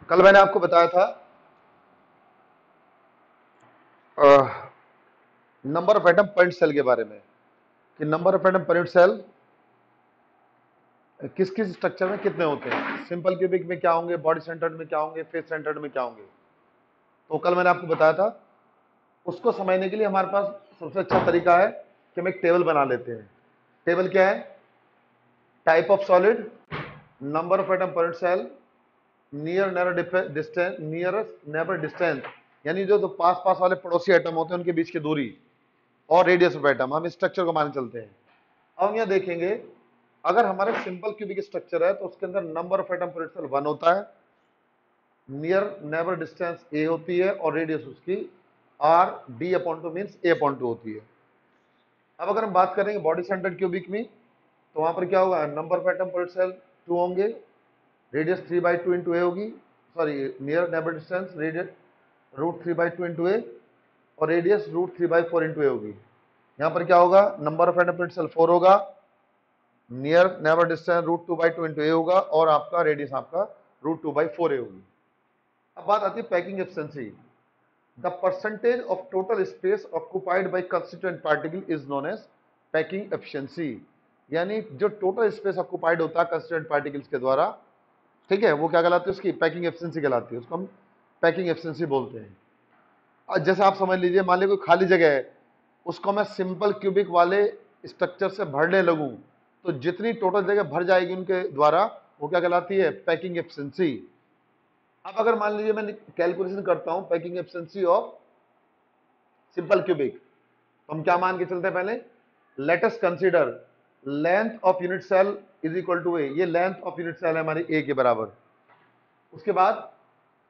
कल मैंने आपको बताया था number of atom per cell के बारे में कि number of atom per cell किस किस स्ट्रक्चर में कितने होते हैं, सिंपल क्यूबिक में क्या होंगे, बॉडी सेंटर्ड में क्या होंगे, फेस सेंटर्ड में क्या होंगे। तो कल मैंने आपको बताया था, उसको समझने के लिए हमारे पास सबसे अच्छा तरीका है कि हम एक टेबल बना लेते हैं। टेबल क्या है? Type of solid, number of atom per cell, near neighbour distance, nearest neighbour distance, यानी जो पास पास वाले पड़ोसी एटम होते हैं उनके बीच की दूरी, और रेडियस ऑफ एटम। हम इस स्ट्रक्चर को मान चलते हैं। अब हम यहां देखेंगे, अगर हमारे सिंपल क्यूबिक स्ट्रक्चर है तो उसके अंदर number of atom per cell 1 होता है, नियर नेबर डिस्टेंस ए होती है, और रेडियस उसकी R D upon two means A upon two होती है। अब अगर हम बात करेंगे बॉडी सेंटर्ड क्यूबिक में, तो वहां पर क्या होगा, number of atom per cell 2 होंगे, रेडियस 3/2 इंटू ए होगी, sorry near neighbour distance radius √3/2 into A, और रेडियस √3/4 इंटू ए होगी। यहाँ पर क्या होगा, number of atom per cell 4 होगा, नियर नेबर डिस्टेंस √2/2 इंटू ए होगा, और आपका रेडियस आपका √2/4 ए होगी। अब बात आती है packing efficiency. The percentage of total space occupied by constituent particle is known as packing efficiency. यानी जो टोटल स्पेस ऑक्युपाइड होता है कंस्टिट्यूएंट पार्टिकल्स के द्वारा, ठीक है, वो क्या कहलाती है, उसकी पैकिंग एफिशिएंसी कहलाती है। उसको हम पैकिंग एफिशिएंसी बोलते हैं। और जैसे आप समझ लीजिए, मान लीजिए कोई खाली जगह है, उसको मैं सिंपल क्यूबिक वाले स्ट्रक्चर से भरने लगूं, तो जितनी टोटल जगह भर जाएगी उनके द्वारा, वो क्या कहलाती है, पैकिंग एफिशिएंसी। अब अगर मान लीजिए मैं कैलकुलेशन करता हूं packing efficiency of simple cubic, तो हम क्या मान के चलते हैं, पहले let us consider length of unit cell is equal to ए। ये लेंथ ऑफ यूनिट सेल है हमारी ए के बराबर। उसके बाद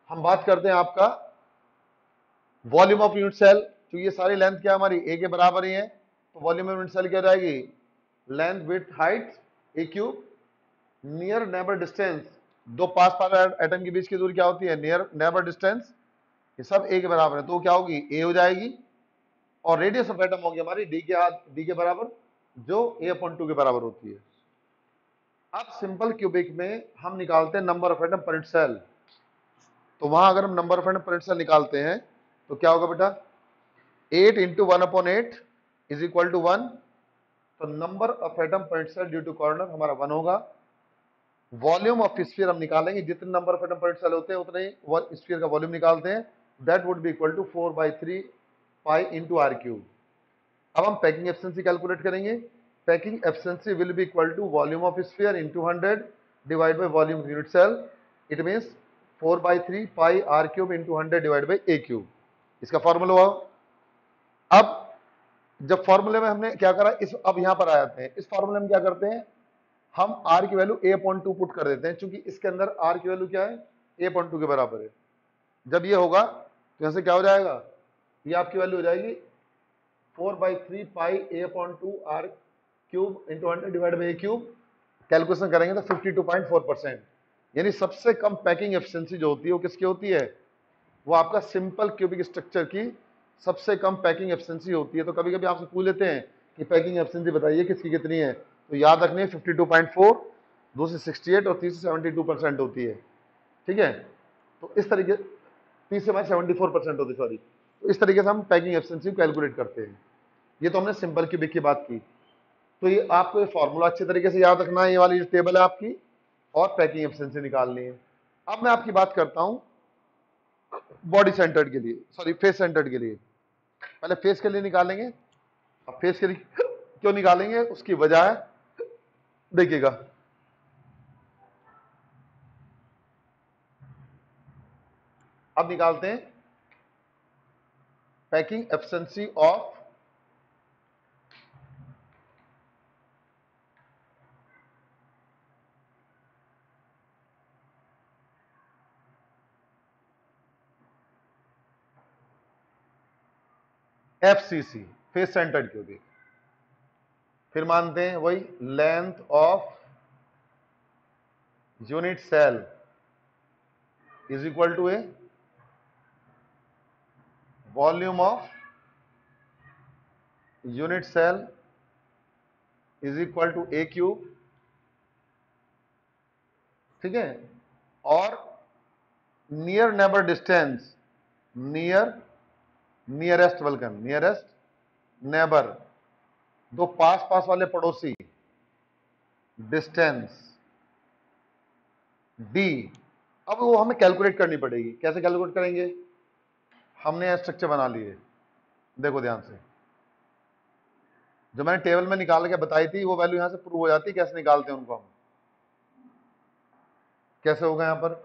हम बात करते हैं आपका वॉल्यूम ऑफ यूनिट सेल, तो ये सारी लेंथ क्या हमारी ए के बराबर ही है, तो वॉल्यूम ऑफ यूनिट सेल क्या हो जाएगी, लेंथ विड्थ हाइट ए क्यूब, नियर नेबर डिस्टेंस, दो पास पास एटम के बीच की दूरी क्या होती है, नियर नेबर डिस्टेंस, ये सब ए के बराबर है, तो क्या होगी, ए हो जाएगी। और रेडियस ऑफ एटम होगी हमारी डी के बराबर, जो ए अपॉन 2 के बराबर होती है। अब सिंपल क्यूबिक में हम निकालते हैं number of atom per cell. तो वहां अगर हम number of atom per cell निकालते हैं तो क्या होगा बेटा, 8 इंटू 1/8 इज इक्वल टू 1। तो number of atom per cell due to corner हमारा 1 होगा। वॉल्यूम ऑफ स्फीयर हम निकालेंगे, जितने number of atom per cell होते हैं उतने ही स्फीयर का वॉल्यूम निकालते हैं, that would be equal to 4/3 pi into r cube. अब हम पैकिंग एफिशिएंसी कैलकुलेट करेंगे। Packing efficiency will be equal to volume of sphere into 100 divide by volume of unit cell. It means 4/3 pi r cube into 100 divide by a cube. इसका formula हुआ। अब जब फॉर्मूले में हमने क्या करा, इस अब यहां पर आ जाते हैं, इस फॉर्मूले में क्या करते हैं, हम आर की वैल्यू a/2 पुट कर देते हैं, क्योंकि इसके अंदर आर की वैल्यू क्या है, a/2 के बराबर है। जब ये होगा तो यहां से क्या हो जाएगा, ये आपकी वैल्यू हो जाएगी 4/3 pi a/2 r cube into 100 divide by a cube. Calculation करेंगे तो 52.4%। यानी सबसे कम पैकिंग एफिशिएंसी जो होती है वो किसकी होती है, वो आपका सिंपल क्यूबिक स्ट्रक्चर की सबसे कम पैकिंग एफिशिएंसी होती है। तो कभी कभी आपसे पूछ लेते हैं कि पैकिंग एफिशिएंसी बताइए किसकी कितनी है, तो याद रखनी है 52.4, दूसरी 68 और तीसरी 72% होती है। ठीक है, तो इस तरीके, तीसरे हमारी 74% होती है, सॉरी। तो इस तरीके से हम पैकिंग एफिशिएंसी को कैलकुलेट करते हैं। ये तो हमने सिंपल क्यूबिक की बात की। तो ये आपको ये फॉर्मूला अच्छे तरीके से याद रखना है, ये वाली जो टेबल है आपकी, और पैकिंग एफिशिएंसी निकालनी है। अब मैं आपकी बात करता हूं बॉडी सेंटर्ड के लिए, सॉरी फेस सेंटर्ड के लिए। पहले फेस के लिए निकालेंगे। अब फेस के लिए क्यों निकालेंगे, उसकी वजह है, देखिएगा। अब निकालते हैं packing efficiency of FCC, face centred cubic. फिर मानते हैं वही length of unit cell is equal to a volume of unit cell is equal to a cube. ठीक है। और नियर नेबर डिस्टेंस, नियरेस्ट वल्कन, नियरेस्ट नेबर, दो पास पास वाले पड़ोसी, डिस्टेंस डी। अब वो हमें कैलकुलेट करनी पड़ेगी। कैसे कैलकुलेट करेंगे? हमने स्ट्रक्चर बना लिए, देखो ध्यान से। जो मैंने टेबल में निकाल के बताई थी वो वैल्यू यहां से प्रूव हो जाती है। कैसे निकालते हैं उनको हम? कैसे होगा? यहां पर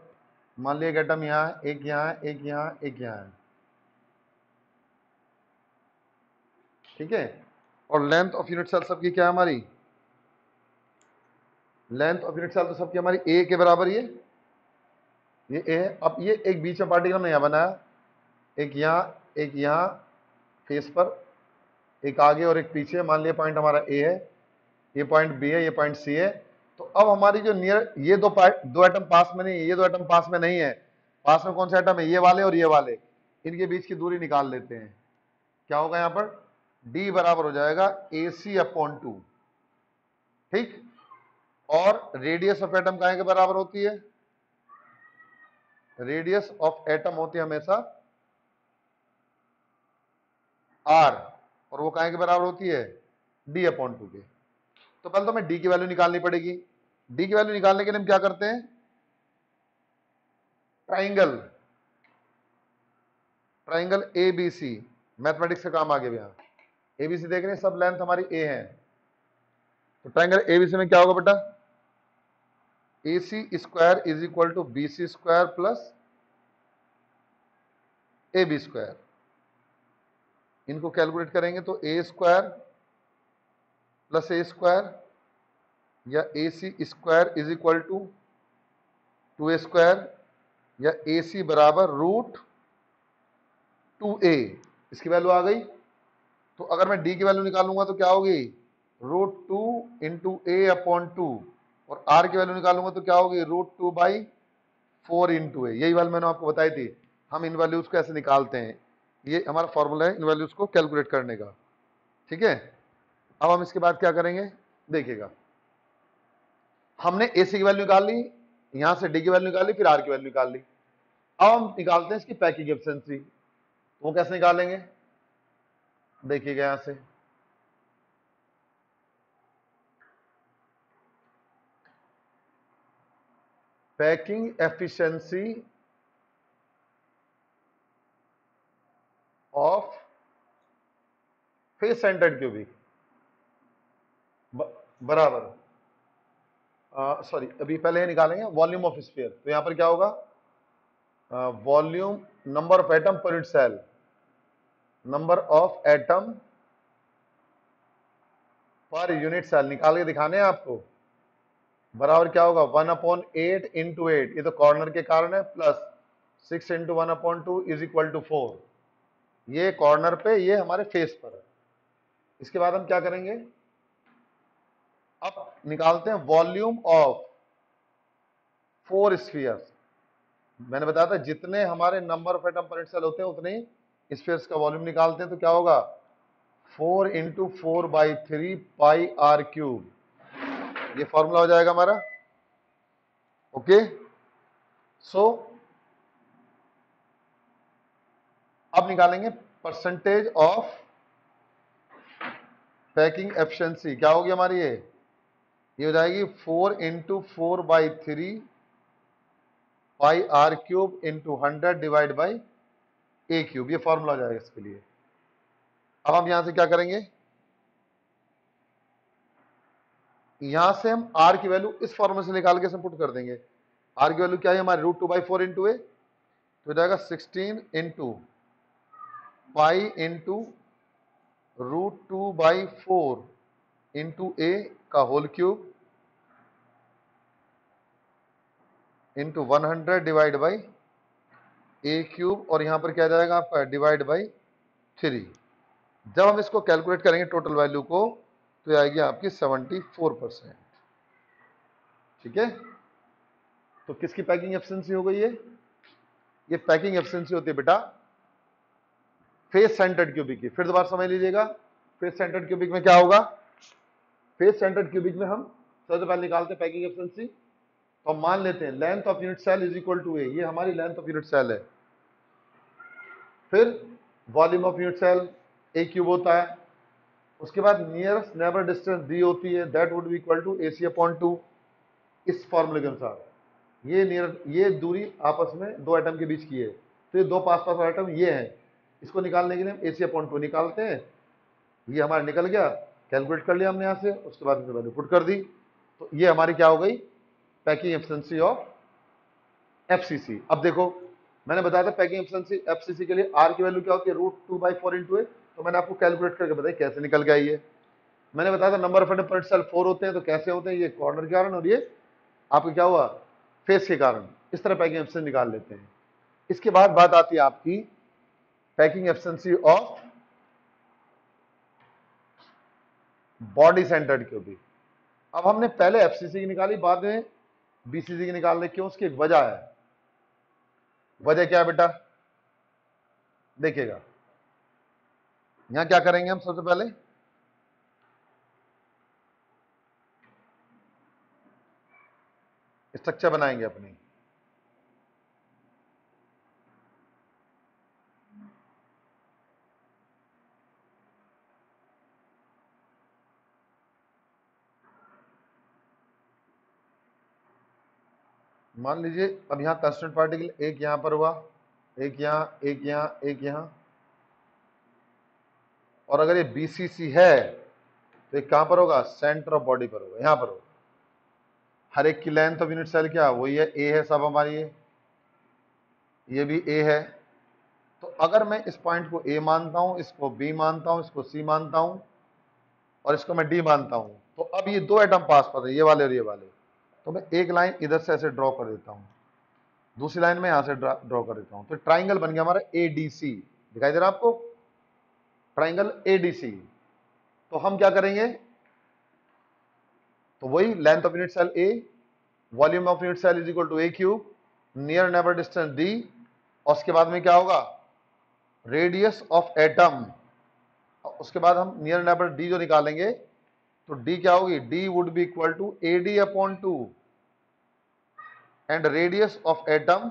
मान लिया एक एटम यहां है, एक यहां है, एक यहां है, एक यहां है, ठीक है। और लेंथ ऑफ यूनिट सेल सबकी क्या है हमारी? लेंथ ऑफ यूनिट सेल तो सबकी हमारी ए के बराबर ये ए है। अब ये एक बीच में पार्टिकल हमने यहां बनाया, एक यहां फेस पर, एक आगे और एक पीछे। मान लिया पॉइंट हमारा ए है, ये पॉइंट बी है, ये पॉइंट सी है। तो अब हमारी जो नियर, ये दो एटम पास में नहीं है, ये दो एटम पास में नहीं है। पास में कौन से एटम है? ये वाले और ये वाले। इनके बीच की दूरी निकाल लेते हैं। क्या होगा यहां पर? डी बराबर हो जाएगा AC/2, ठीक। और रेडियस ऑफ एटम काहे के बराबर होती है? रेडियस ऑफ एटम होती है हमेशा R, और वो काहे के बराबर होती है? D/2 के। तो पहले तो हमें डी की वैल्यू निकालनी पड़ेगी। डी की वैल्यू निकालने के लिए हम क्या करते हैं? ट्राइंगल, ट्राइंगल ABC, मैथमेटिक्स का काम आ गया। यहां ABC देख रहे हैं, सब लेंथ हमारी ए है। तो ट्राइंगल ABC में क्या होगा बेटा? AC² is equal to BC² plus AB²। इनको कैलकुलेट करेंगे तो A² प्लस A² या AC² is equal to 2A² या AC बराबर √2A। इसकी वैल्यू आ गई। तो अगर मैं डी की वैल्यू निकालूंगा तो क्या होगी? √2 इंटू A/2। और आर की वैल्यू निकालूंगा तो क्या होगी? √2/4 इंटू ए। यही वैल्यू मैंने आपको बताई थी। हम इन वैल्यूज को ऐसे निकालते हैं। ये हमारा फॉर्मूला है इन वैल्यूज को कैलकुलेट करने का, ठीक है। अब हम इसके बाद क्या करेंगे? देखिएगा, हमने AC की वैल्यू निकाल ली, यहां से डी की वैल्यू निकाली, फिर आर की वैल्यू निकाल ली। अब हम निकालते हैं इसकी पैकिंग एफिशिएंसी। तो वो कैसे निकालेंगे? देखिएगा यहां से, packing efficiency of face centred cubic बराबर, सॉरी अभी पहले निकालेंगे वॉल्यूम ऑफ स्फीयर। तो यहां पर क्या होगा? Volume, number of atom per unit cell, number of atom per unit cell निकाल के दिखाने हैं आपको। बराबर क्या होगा? 1/8 इंटू 8, ये तो कॉर्नर के कारण है, plus 6 into 1/2 is equal to 4। ये कॉर्नर पे, ये हमारे फेस पर है। इसके बाद हम क्या करेंगे? अब निकालते हैं वॉल्यूम ऑफ 4 स्फीयर्स। मैंने बताया था जितने हमारे number of atom per unit cell होते हैं उतने ही स्फीयर्स का वॉल्यूम निकालते हैं। तो क्या होगा? 4 इंटू 4/3 πr³। ये फॉर्मूला हो जाएगा हमारा, ओके। सो अब निकालेंगे परसेंटेज ऑफ पैकिंग एफिशिएंसी। क्या होगी हमारी? ये हो जाएगी 4 into 4/3 πr³ into 100 divide by A³। ये फॉर्मूला हो जाएगा इसके लिए। अब हम यहां से क्या करेंगे? यहां से हम R की वैल्यू इस फॉर्मूले से निकाल के पुट कर देंगे। R की वैल्यू क्या है हमारी? √2/4 इंटू ए। तो हो जाएगा 16 into pi into √2/4 into a का whole cube into 100 divide by A³। और यहां पर क्या जाएगा आपका? Divide by 3। जब हम इसको कैलकुलेट करेंगे टोटल वैल्यू को तो आएगी आपकी 74%, ठीक है। तो किसकी पैकिंग एफिशिएंसी हो गई? ये पैकिंग एफिशिएंसी होती है बेटा फेस सेंटर्ड क्यूबिक की। फिर दोबारा समझ लीजिएगा, फेस सेंटर्ड क्यूबिक में क्या होगा? फेस सेंटर्ड क्यूबिक में हम सबसे पहले निकालते हैं पैकिंग एफिशिएंसी। तो हम मान लेते हैं length of unit cell is equal to ए, ये हमारी लेंथ ऑफ यूनिट सेल है। फिर volume of unit cell a cube होता है। उसके बाद नियरेस्ट नेबर डिस्टेंस डी होती है, that would be equal to A C upon 2। इस फॉर्मूले के अनुसार ये दूरी आपस में दो एटम के बीच की है, तो ये दो पास पास एटम ये है, इसको निकालने के लिए हम ए सी अपॉन 2 निकालते हैं। ये हमारा निकल गया, कैलकुलेट कर लिया हमने यहाँ से, उसके बाद इसमें वैल्यू पुट कर दी, तो ये हमारी क्या हो गई, पैकिंग एफिशिएंसी ऑफ एफसीसी। अब देखो मैंने बताया था पैकिंग एफिशिएंसी एफसीसी के लिए आर की वैल्यू क्या होती है, √2/4 इंटू ए। तो मैंने आपको कैलकुलेट करके बताया कैसे निकल गया ये। मैंने बताया था number of atom per cell 4 होते हैं, तो कैसे होते हैं, ये कॉर्नर के कारण और ये आपको क्या हुआ, फेस के कारण। इस तरह पैकिंग एफिशिएंसी निकाल लेते हैं। इसके बाद बात आती है आपकी packing efficiency of body centred cubic. अब हमने पहले एफसीसी की निकाली, बाद में बीसीसी की निकाल रहे, क्यों, उसकी एक वजह है। वजह क्या है बेटा, देखिएगा यहां क्या करेंगे हम, सबसे पहले स्ट्रक्चर बनाएंगे अपनी। मान लीजिए अब यहां कांस्टेंट पार्टिकल एक यहां पर हुआ, एक यहां, एक यहां, एक यहां, और अगर ये बीसीसी है तो ये कहां पर होगा, सेंटर ऑफ बॉडी पर होगा, यहां पर होगा। हर एक की लेंथ ऑफ यूनिट सेल क्या वही है, ए है सब हमारी, ये भी ए है। तो अगर मैं इस पॉइंट को ए मानता हूं, इसको बी मानता हूं, इसको सी मानता हूं, और इसको मैं डी मानता हूं, तो अब ये दो एटम पास पर है, ये वाले और ये वाले, तो मैं एक लाइन इधर से ऐसे ड्रॉ कर देता हूं, दूसरी लाइन में यहां से ड्रॉ कर देता हूं, तो ट्राइंगल बन गया हमारा एडीसी। दिखाई दे रहा आपको, ट्राइंगल एडीसी। तो हम क्या करेंगे, तो वही length of unit cell a, volume of unit cell is equal to a cube, near neighbour distance D, और उसके बाद में क्या होगा, रेडियस ऑफ एटम। उसके बाद हम नियर नेबर डी जो निकालेंगे, तो डी क्या होगी, D would be equal to a D upon 2, and radius of atom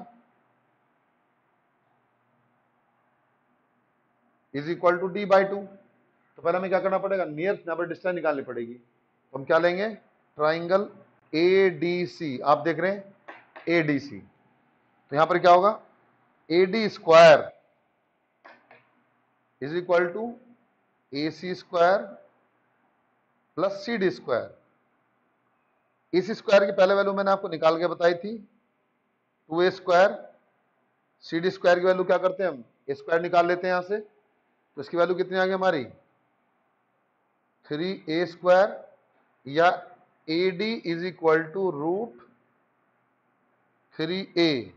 is equal to D by 2। तो पहले हमें क्या करना पड़ेगा, नियर नेबर डिस्टेंस निकालनी पड़ेगी। तो हम क्या लेंगे, ट्राइंगल एडीसी, आप देख रहे हैं एडीसी, तो यहां पर क्या होगा, AD square is equal to A C square plus C D square. A C square की पहले वैल्यू मैंने आपको निकाल के बताई थी 2a square, C D square की वैल्यू क्या करते हैं हम, ए स्क्वायर निकाल लेते हैं यहां से, तो इसकी वैल्यू कितनी आ गई हमारी 3a स्क्वायर, या A D is equal to √3a।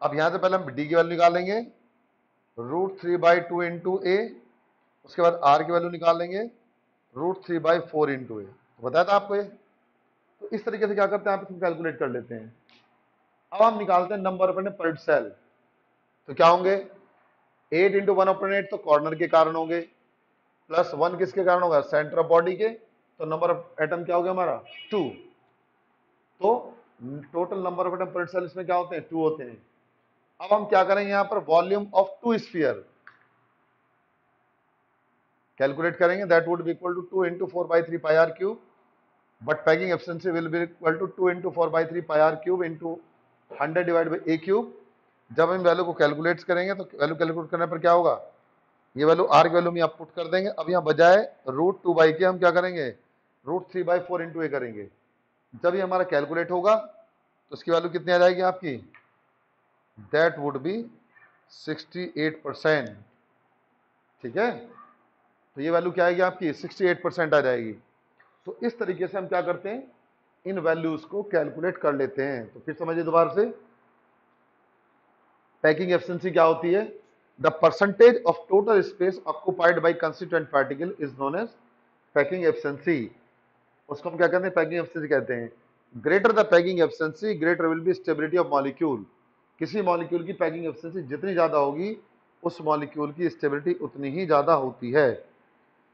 अब यहां से पहले हम डी की वैल्यू निकालेंगे, √3/2 इंटू ए, उसके बाद आर की वैल्यू निकालेंगे √3/4 इंटू ए। बताया था आपको ये। तो इस तरीके से क्या करते हैं, आप इसको कैलकुलेट कर लेते हैं। अब हम निकालते हैं number of atom per cell, तो क्या होंगे, 8 इंटू 1/8 तो कॉर्नर के कारण होंगे, प्लस 1 किसके कारण होगा, सेंटर ऑफ बॉडी के, तो नंबर ऑफ एटम क्या हो गया हमारा 2। तो total number of atom per cell इसमें क्या होते हैं, 2 होते हैं। अब हम क्या करेंगे, यहां पर वॉल्यूम ऑफ 2 स्फीयर कैलकुलेट करेंगे, that would be equal to 2 into 4/3 pi r cube, but packing efficiency will be equal to 2 into 4/3 pi r cube into 100 divide by a cube. जब हम वैल्यू को कैलकुलेट करेंगे तो value calculate करने पर क्या होगा, ये वैल्यू आर की वैल्यू में आप पुट कर देंगे। अब यहाँ बजाय √2 के हम क्या करेंगे, √3/4 इंटू ए करेंगे। जब ये हमारा कैलकुलेट होगा तो इसकी वैल्यू कितनी आ जाएगी आपकी, दैट वुड बी 68%। ठीक है, तो ये वैल्यू क्या आएगी आपकी 68% आ जाएगी। तो इस तरीके से हम क्या करते हैं, इन वैल्यूज को कैलकुलेट कर लेते हैं। तो फिर समझिए दोबारा से, पैकिंग एफिशिएंसी क्या होती है, the percentage of total space occupied by constituent particle is known as packing efficiency. उसको हम क्या कहते हैं, पैकिंग एफिशिएंसी कहते हैं। Greater the packing efficiency greater will be stability of molecule. किसी मॉलिक्यूल की पैकिंग एफिशिएंसी जितनी ज्यादा होगी, उस मॉलिक्यूल की स्टेबिलिटी उतनी ही ज्यादा होती है।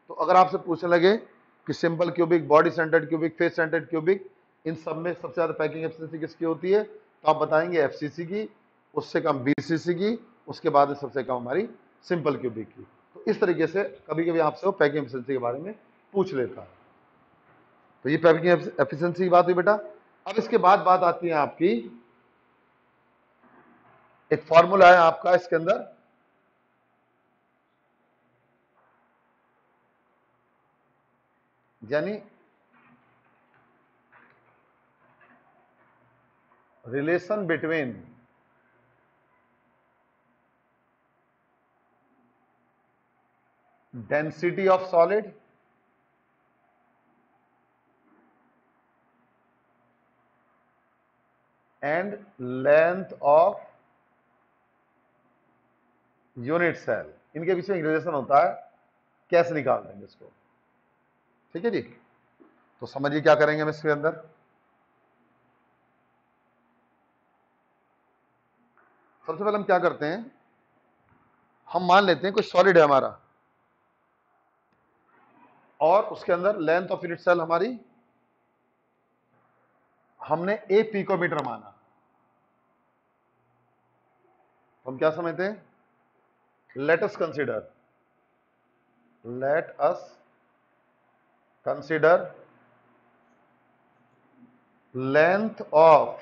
तो अगर आपसे पूछने लगे कि simple cubic, body centred cubic, face centred cubic, इन सब में सबसे ज्यादा पैकिंग एफिशिएंसी किसकी होती है? तो आप बताएंगे एफसीसी की, उससे कम बीसीसी की, उसके बाद में सबसे कम हमारी सिंपल क्यूबिक की। तो इस तरीके से कभी कभी आपसे वो पैकिंग एफिशिएंसी के बारे में पूछ लेता है। तो ये पैकिंग एफिशिएंसी की बात हुई बेटा। अब इसके बाद बात आती है आपकी, एक फॉर्मूला है आपका इसके अंदर, यानी relation between density of solid and length of unit cell, इनके बीच में एक रिलेशन होता है, कैसे निकाल देंगे इसको? ठीक है जी। तो समझिए क्या करेंगे हम इसके अंदर। सबसे पहले हम क्या करते हैं, हम मान लेते हैं कोई सॉलिड है हमारा और उसके अंदर लेंथ ऑफ यूनिट सेल हमारी हमने ए पिकोमीटर माना। तो हम क्या समझते हैं, let us consider length of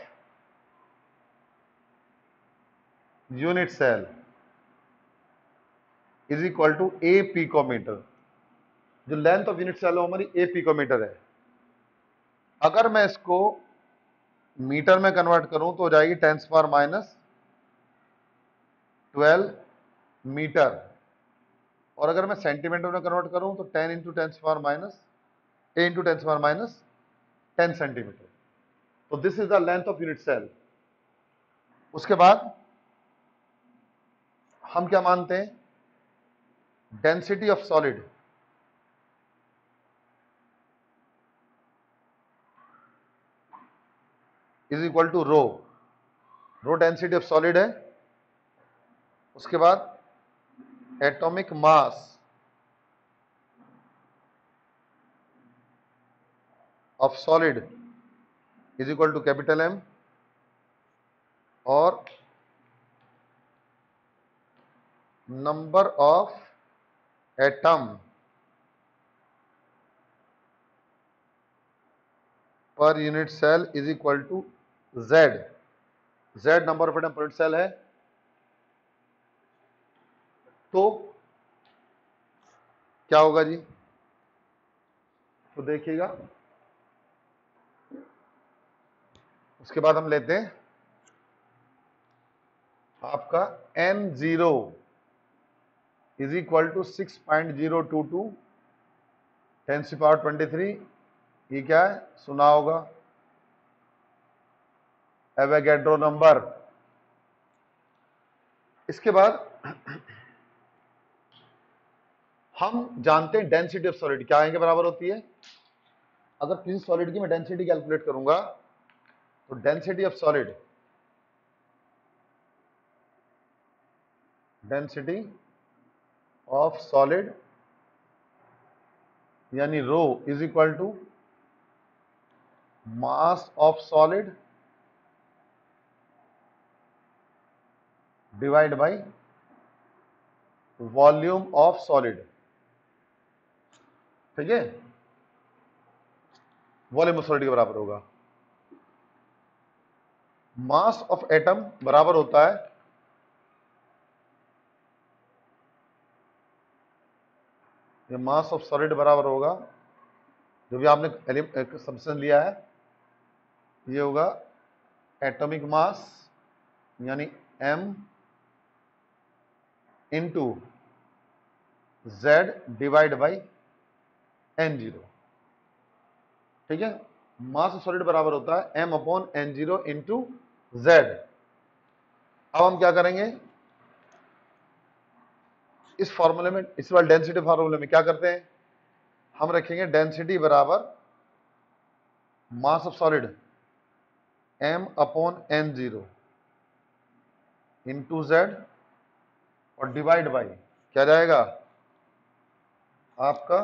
unit cell is equal to a picometer. जो लेंथ ऑफ यूनिट सेल है हमारी ए पिकोमीटर है। अगर मैं इसको मीटर में कन्वर्ट करूं तो हो जाएगी 10⁻12 मीटर, और अगर मैं सेंटीमीटर में कन्वर्ट करूं तो 10 इंटू 10⁻10 सेंटीमीटर। तो this is the length of unit cell. उसके बाद हम क्या मानते हैं, density of solid is equal to rho. Rho density of solid है। उसके बाद atomic mass of solid is equal to capital M, और number of atom per unit cell is equal to Z. Z number of atom per unit cell है। तो क्या होगा जी, तो देखिएगा, उसके बाद हम लेते हैं आपका n0 इज इक्वल टू 6.022 10⁻23। ये क्या है, सुना होगा, एवोगैड्रो नंबर। इसके बाद हम जानते हैं डेंसिटी ऑफ सॉलिड क्या है, बराबर होती है। अगर किसी सॉलिड की मैं डेंसिटी कैलकुलेट करूंगा तो डेंसिटी ऑफ सॉलिड यानी rho is equal to mass of solid divide by volume of solid. ठीक है, वॉल्यूम ऑफ सॉलिड के बराबर होगा। मास ऑफ एटम बराबर होता है ये मास ऑफ सॉलिड बराबर होगा, जो भी आपने सब्सटेंस लिया है, ये होगा एटॉमिक मास यानी m into Z divide by n0। ठीक है, मास ऑफ सॉलिड बराबर होता है m upon n0 into Z. अब हम क्या करेंगे, इस फॉर्मूले में, इस बार डेंसिटी फॉर्मूले में क्या करते हैं, हम रखेंगे डेंसिटी बराबर मास of solid m upon n0 into Z, और डिवाइड बाई क्या जाएगा आपका,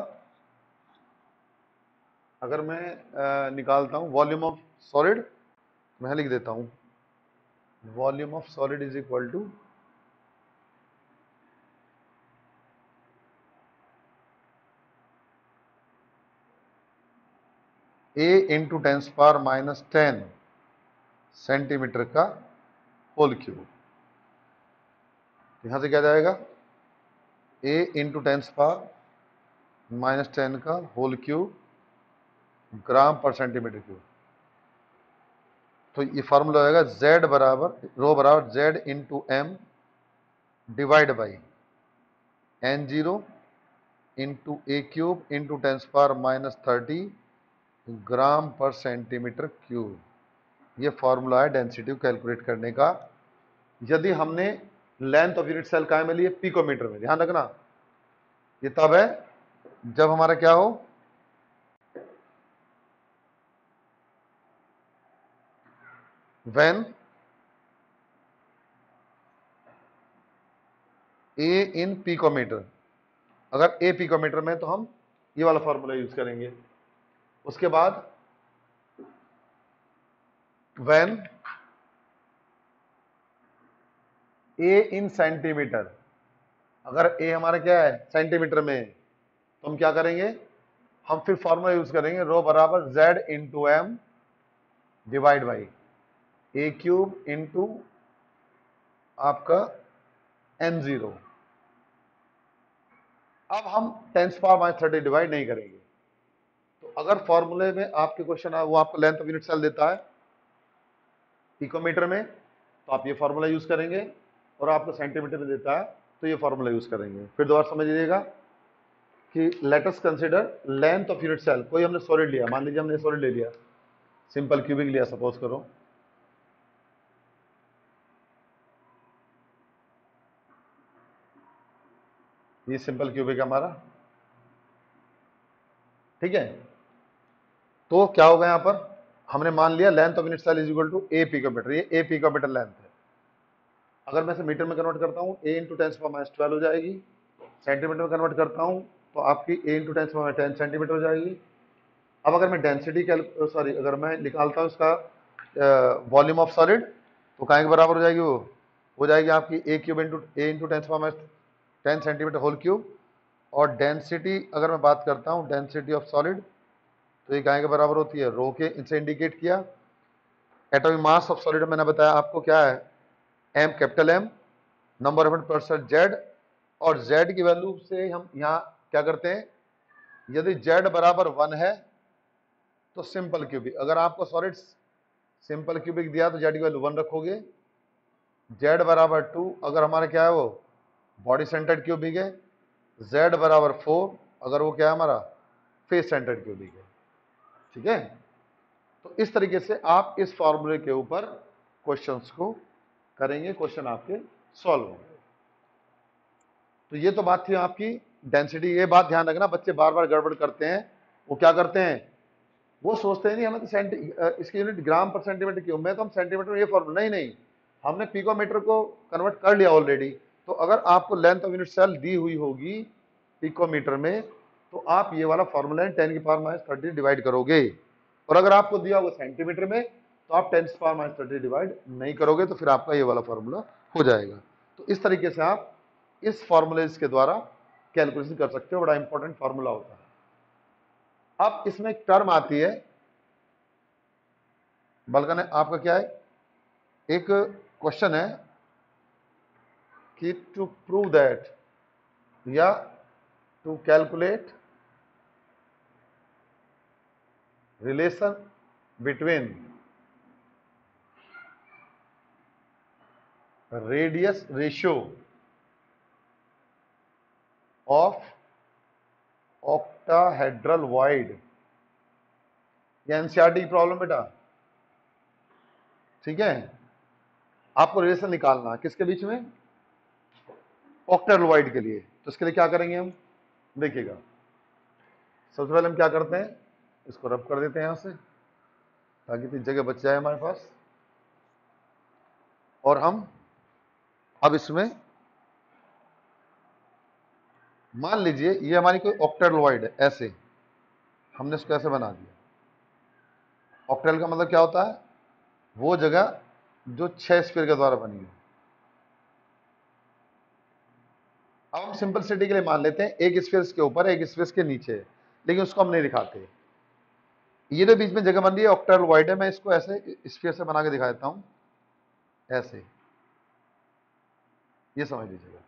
अगर मैं निकालता हूं वॉल्यूम ऑफ सॉलिड, मैं लिख देता हूं volume of solid is equal to A into 10⁻⁻10 centimetre का होल क्यूब। यहां से क्या जाएगा, A इंटू 10⁻⁻10 का होल क्यूब ग्राम पर सेंटीमीटर क्यूब। तो ये फॉर्मूला हो जाएगा Z बराबर रो बराबर Z into m divide by N0 into a cube into 10⁻⁻30 gram per centimetre cube. ये फॉर्मूला है डेंसिटी को कैलकुलेट करने का। यदि हमने लेंथ ऑफ यूनिट सेल काय में लिए, पिकोमीटर में, ध्यान रखना ये तब है जब हमारा क्या हो, व्हेन ए इन पिकोमीटर। अगर ए पिकोमीटर में तो हम ये वाला फॉर्मूला यूज करेंगे। उसके बाद व्हेन ए इन सेंटीमीटर, अगर ए हमारा क्या है सेंटीमीटर में, तो हम क्या करेंगे, हम फिर फॉर्मूला यूज करेंगे रो बराबर Z into m divide by a cube into आपका N0। अब हम 10⁻30 डिवाइड नहीं करेंगे। तो अगर फॉर्मूले में आपके क्वेश्चन है वो आपको लेंथ ऑफ यूनिट सेल देता है पिकोमीटर में, तो आप ये फॉर्मूला यूज करेंगे, और आपको सेंटीमीटर में देता है तो ये फॉर्मूला यूज करेंगे। फिर दोबारा समझ लीजिएगा कि let us consider length of unit cell. कोई हमने सॉलिड लिया, मान लीजिए हमने सॉलिड ले लिया, सिंपल क्यूबिक लिया सपोज करो, ये सिंपल क्यूबिक हमारा, ठीक है। तो क्या होगा, यहां पर हमने मान लिया length of unit cell is equal to a picometer, ये ए पिकोमीटर लेंथ है। अगर मैं इसे मीटर में कन्वर्ट करता हूं, ए इंटू 10⁻12 हो जाएगी। सेंटीमीटर में कन्वर्ट करता हूं तो आपकी ए इंटू 10⁻10 सेंटीमीटर हो जाएगी। अब अगर मैं डेंसिटी सॉरी अगर मैं निकालता हूं इसका वॉल्यूम ऑफ सॉलिड, तो कहाँ के बराबर हो जाएगी, वो हो जाएगी आपकी ए क्यूब इंटू ए इंटू 10⁻10 सेंटीमीटर होल क्यूब। और डेंसिटी अगर मैं बात करता हूँ डेंसिटी ऑफ सॉलिड, तो ये कहाँ के बराबर होती है, रो के इनसे इंडिकेट किया। एटॉमिक मास ऑफ सॉलिड मैंने बताया आपको क्या है, M capital M, number of percent Z, और जेड की वैल्यू से हम यहाँ क्या करते हैं, यदि जेड बराबर 1 है तो सिंपल क्यूबिक, अगर आपको सॉलिड सिंपल क्यूबिक दिया तो जेड की वैल्यू 1 रखोगे। जेड बराबर 2 अगर हमारा क्या है वो बॉडी सेंटर्ड क्यूबिक है। जेड बराबर 4 अगर वो क्या है हमारा फेस सेंटर्ड क्यूबिक है, ठीक है। तो इस तरीके से आप इस फॉर्मूले के ऊपर क्वेश्चंस को करेंगे, क्वेश्चन आपके सॉल्व होंगे। तो ये तो बात थी आपकी डेंसिटी। ये बात ध्यान रखना, बच्चे बार बार गड़बड़ करते हैं। वो क्या करते हैं, वो सोचते हैं नहीं हमें तो इसकी यूनिट ग्राम पर सेंटीमीटर क्यूब में, तो हम सेंटीमीटर में ये फॉर्मूला, नहीं हमने पिकोमीटर को कन्वर्ट कर लिया ऑलरेडी। तो अगर आपको लेंथ ऑफ यूनिट सेल दी हुई होगी पिकोमीटर में, तो आप ये वाला फॉर्मूला 10⁻30 डिवाइड करोगे। और अगर आपको दिया होगा सेंटीमीटर में, तो आप 10⁻30 डिवाइड नहीं करोगे, तो फिर आपका ये वाला फॉर्मूला हो जाएगा। तो इस तरीके से आप इस फॉर्मूलेज के द्वारा कैलकुलेशन कर सकते हो, बड़ा इंपॉर्टेंट फॉर्मूला होता है। अब इसमें एक टर्म आती है, बल्कि आपका क्या है, एक क्वेश्चन है कि टू प्रूव दैट या to calculate relation between radius ratio of octahedral void, ये एनसीईआरटी प्रॉब्लम बेटा, ठीक है। आपको रिलेशन निकालना है किसके बीच में, ऑक्टाहेड्रल वॉइड के लिए। तो इसके लिए क्या करेंगे हम, देखिएगा। सबसे पहले हम क्या करते हैं, इसको रब कर देते हैं यहां से, ताकि इतनी जगह बच जाए हमारे पास। और हम अब इसमें मान लीजिए ये हमारी कोई ऑक्टाहेड्रल वॉइड है, ऐसे हमने इसको ऐसे बना दिया। ऑक्टेल का मतलब क्या होता है? वो जगह जो 6 स्फीयर के द्वारा बनी हो। अब हम सिंपलिसिटी के लिए मान लेते हैं एक स्फीयर के ऊपर एक स्फीयर के नीचे है, लेकिन उसको हम नहीं दिखाते। ये जो बीच में जगह बन रही है ऑक्टेलॉइड है, मैं इसको ऐसे स्फीयर से बना के दिखा देता हूं, ऐसे, ये समझ लीजिएगा,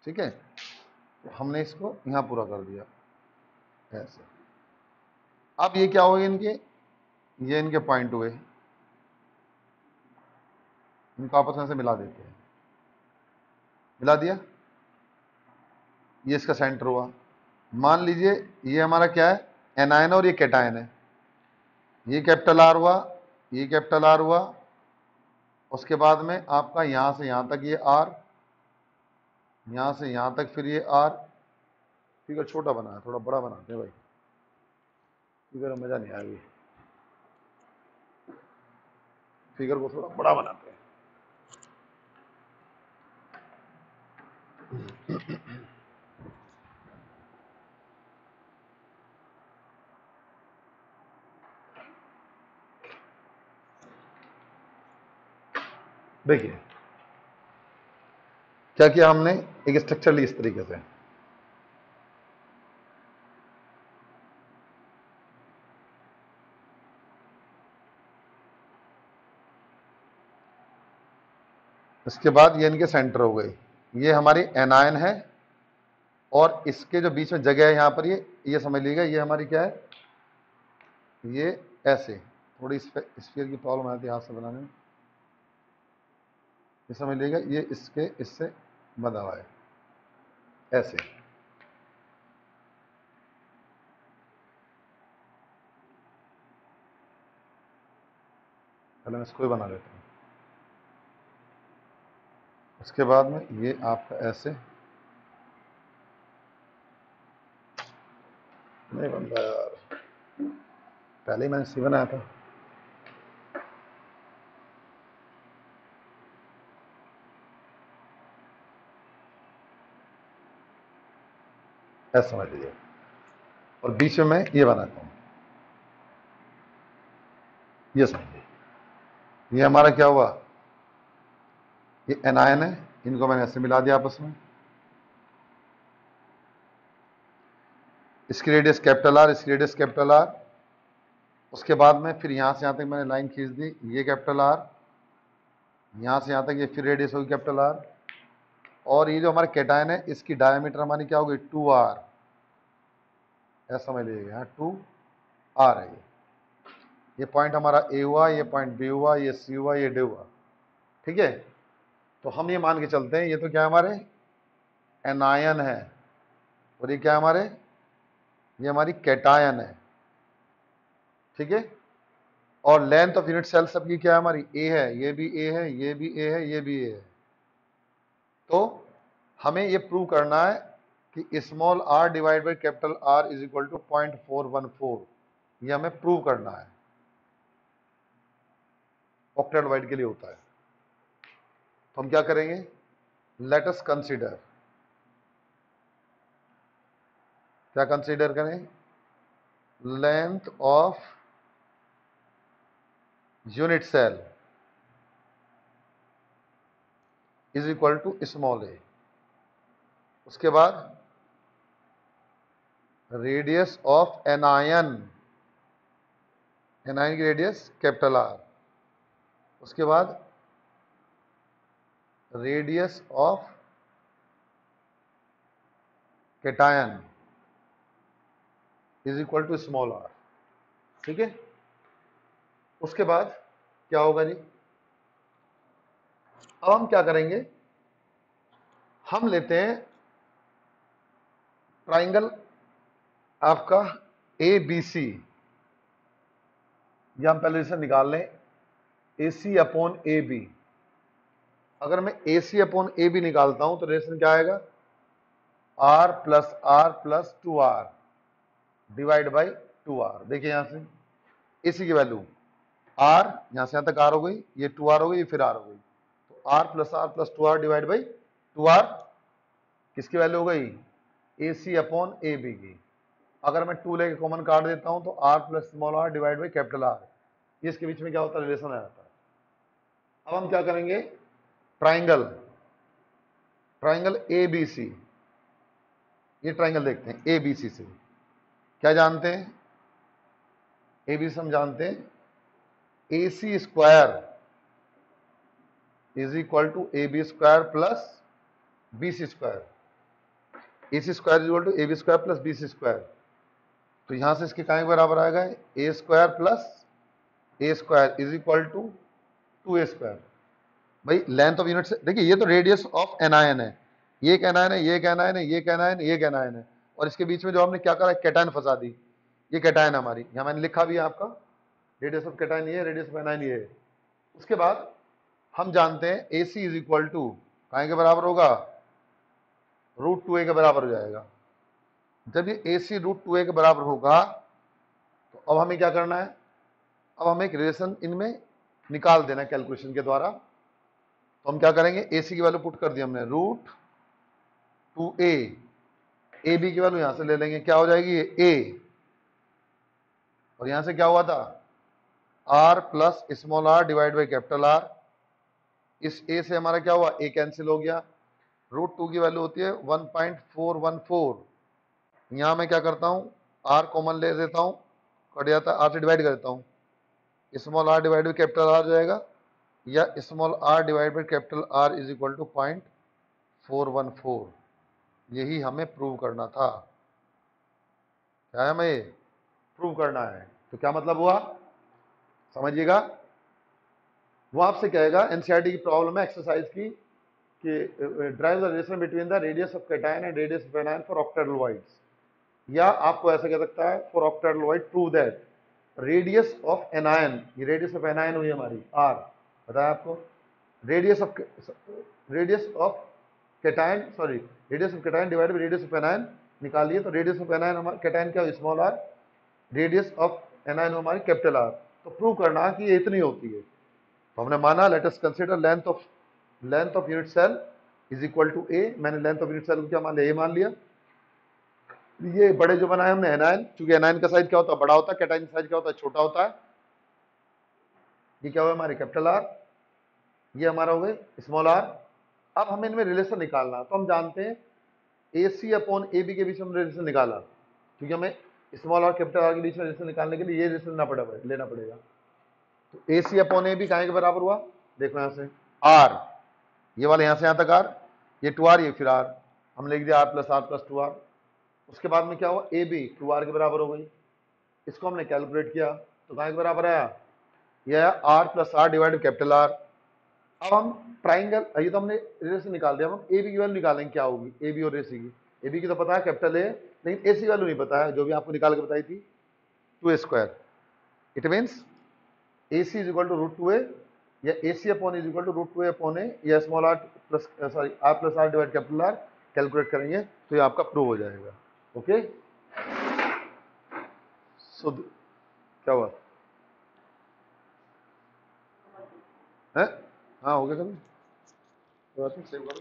ठीक है। तो हमने इसको यहां पूरा कर दिया ऐसे। अब ये क्या हो गए इनके, ये इनके पॉइंट हुए, इनको आपस में से मिला देते हैं, मिला दिया, ये इसका सेंटर हुआ। मान लीजिए ये हमारा क्या है, एनायन और ये कैटायन है, ये कैपिटल आर हुआ, ये कैपिटल आर हुआ, उसके बाद में आपका यहां से यहां तक ये आर, यहां से यहां तक फिर ये आर। फिगर छोटा बना है, थोड़ा बड़ा बनाते हैं भाई, फिगर में मजा नहीं आएगी, फिगर को थोड़ा बड़ा बनाते हैं। देखिए क्या किया हमने, एक स्ट्रक्चर ली इस तरीके से, इसके बाद ये इनके सेंटर हो गए, ये हमारी एनायन है, और इसके जो बीच में जगह है यहां पर ये समझ लीजिएगा ये हमारी क्या है, ये ऐसे थोड़ी स्फीयर की प्रॉब्लम आती है हाथ से बनाने में, ये समझ लीजिएगा ये इसके इससे बंधा हुआ है ऐसे। पहले मैं इसको ही बना लेता हूँ, उसके बाद में ये आपका ऐसे नहीं बन रहा यार, पहले ही मैंने सी बनाया था। ऐसा समझ लीजिए, और बीच में मैं ये बनाता हूं, ये समझिए, ये हमारा क्या हुआ, ये एनायन है, इनको मैंने ऐसे मिला दिया आपस में, इसकी रेडियस कैपिटल आर, इसकी रेडियस कैपिटल आर, उसके बाद में फिर यहां से यहां तक मैंने लाइन खींच दी, ये कैपिटल आर, यहां से यहां तक ये फिर रेडियस होगी कैपिटल आर, और ये जो हमारा कैटायन है इसकी डायमीटर हमारी क्या होगी 2r, ऐसा समझ लीजिएगा, यहाँ 2r है ये पॉइंट हमारा ए हुआ, ये पॉइंट बी हुआ, ये सी हुआ, ये डी हुआ, ठीक है। तो हम ये मान के चलते हैं ये तो क्या हमारे एनायन है, और ये क्या हमारे, ये हमारी कैटायन है, ठीक है। और लेंथ ऑफ यूनिट सेल सबकी क्या है हमारी ए है, ये भी ए है, ये भी ए है, ये भी ए है। तो हमें ये प्रूव करना है कि small r divide by capital R is equal to 0.414, ये हमें प्रूव करना है, ऑक्टेलॉइड के लिए होता है। तो हम क्या करेंगे, लेट अस कंसीडर, क्या कंसीडर करें, length of unit cell is equal to small a, उसके बाद रेडियस ऑफ एनायन, एनायन की रेडियस कैपिटल आर, उसके बाद radius of cation is equal to small r, ठीक है। उसके बाद क्या होगा जी, अब हम क्या करेंगे, हम लेते हैं ट्राइंगल आपका ए बी सी, ये हम पहले से निकाल लें, ए सी अपॉन ए बी। अगर मैं ए सी अपॉन ए बी निकालता हूं तो रिलेशन क्या आएगा, are plus 2r divide by 2r। देखिए यहां से इसी की वैल्यू r, यहां से यहां तक r हो गई, ये 2r हो गई, ये फिर r हो गई, तो r plus 2r divide by 2r किसकी वैल्यू हो गई, ए सी अपॉन ए बी की। अगर मैं 2 लेके कॉमन काट देता हूं तो r plus small r divide by capital R, इसके बीच में क्या होता है, रिलेशन आ जाता है। अब हम क्या करेंगे, triangle, triangle A B C, ये ट्राइंगल देखते हैं ए बी सी से। क्या जानते हैं, ए बी सी हम जानते हैं, A C square is equal to A B square plus B C square, A C square is equal to A B square plus B C square. तो यहां से इसके काय बराबर आएगा, A square plus A square is equal to 2a square. भाई length of unit से देखिए, ये तो रेडियस ऑफ एनायन है, ये एक एनायन है, ये एक एनायन है, ये एक एनायन, ये एक एनायन है, और इसके बीच में जो हमने क्या करा, कैटायन फंसा दी, ये कैटायन हमारी, यहां मैंने लिखा भी है आपका, रेडियस ऑफ कैटायन ये है, रेडियस ऑफ एनायन ये है। उसके बाद हम जानते हैं A C is equal to काय के बराबर होगा, √2a के बराबर हो जाएगा। जब ये ए सी √2a के बराबर होगा तो अब हमें क्या करना है, अब हमें एक रिलेशन इनमें निकाल देना कैलकुलेशन के द्वारा। तो हम क्या करेंगे, ए सी की वैल्यू पुट कर दी हमने, √2a, ए बी की वैल्यू यहां से ले लेंगे, क्या हो जाएगी ये a, और यहां से क्या हुआ था, r plus small r divide by capital R। इस a से हमारा क्या हुआ, a कैंसिल हो गया, √2 की वैल्यू होती है 1.414। यहां मैं क्या करता हूं, r कॉमन ले देता हूं, कट जाता है, r से डिवाइड कर देता हूं, small r divide by capital R हो जाएगा, या small r divide by capital R is equal to 0.414। यही हमें प्रूव करना था। क्या है, हमें प्रूव करना है। तो क्या मतलब हुआ, समझिएगा। वो आपसे कहेगा, एनसीईआरटी की प्रॉब्लम है एक्सरसाइज की, कि derive the relation between the radius of cation and radius of anion for octahedroids, या आपको ऐसा कह सकता है, for octahedroid prove that radius of anion, ये रेडियस ऑफ एनायन हुई हमारी r, बताया आपको, radius of cation, sorry radius of cation divided by radius of anion निकालिए। तो रेडियस ऑफ एनायन हमारा कैटायन क्या, small r, radius of anion हमारी कैपिटल R। तो प्रूव करना कि ये इतनी होती है। तो हमने माना, let us consider length of unit cell is equal to a। मैंने लेंथ ऑफ यूनिट सेल को क्या मान लिया, a मान लिया। ये बड़े जो बनाए हमने एनायन, क्योंकि एनायन का साइज क्या होता है, बड़ा होता है, कैटायन का साइज क्या होता है, छोटा होता है। ये क्या हुआ हमारे कैपिटल R, ये हमारा हो गए स्मॉल r। अब हमें इनमें रिलेशन निकालना, तो हम जानते हैं A C upon A B के बीच में हमने रिलेशन निकाला, क्योंकि हमें स्मॉल और कैपिटल R के बीच में रिलेशन निकालने के लिए ये रिलेशन लेना पड़ेगा। तो ए सी अपॉन ए बी कहाँ के बराबर हुआ, देखो यहाँ से r, ये वाले यहाँ से यहाँ तक r, ये 2r, ये फिर r, हम लिख दिया r प्लस 2r। उसके बाद में क्या हुआ, ए बी 2r के बराबर हो गई, इसको हमने कैलकुलेट किया तो कहाँ के बराबर आया, यह आया r plus r divide capital R। अब हम ट्राइंगल, ये तो हमने रिलेशन निकाल दिया, हम ए बी की वैल्यू निकालेंगे, क्या होगी ए बी और ए सी की। ए बी की तो पता है कैपिटल ए, लेकिन ए सी वैल्यू नहीं पता है, जो भी आपको निकाल के बताई थी, 2a square. It means A C is equal to √2a, या A C upon is equal to √2a upon A, या small r plus r plus r divide capital R calculate करेंगे तो ये आपका प्रूव हो जाएगा। ओके, सो क्या हुआ है, हाँ हो गया, कभी सेव कर लो।